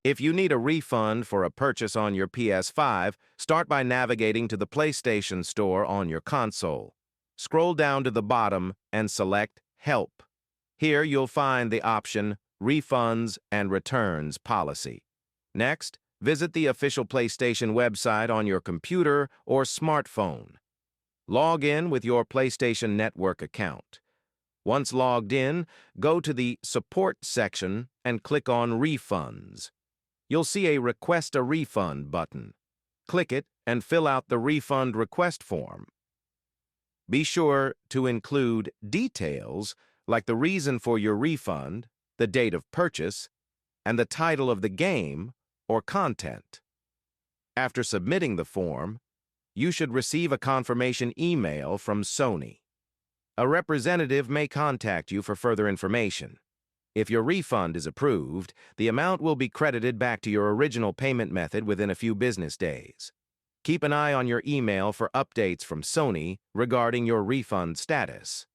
If you need a refund for a purchase on your PS5, start by navigating to the PlayStation Store on your console. Scroll down to the bottom and select Help. Here you'll find the option Refunds and Returns Policy. Next, visit the official PlayStation website on your computer or smartphone. Log in with your PlayStation Network account. Once logged in, go to the Support section and click on Refunds. You'll see a Request a Refund button. Click it and fill out the refund request form. Be sure to include details like the reason for your refund, the date of purchase, and the title of the game or content. After submitting the form, you should receive a confirmation email from Sony. A representative may contact you for further information. If your refund is approved, the amount will be credited back to your original payment method within a few business days. Keep an eye on your email for updates from Sony regarding your refund status.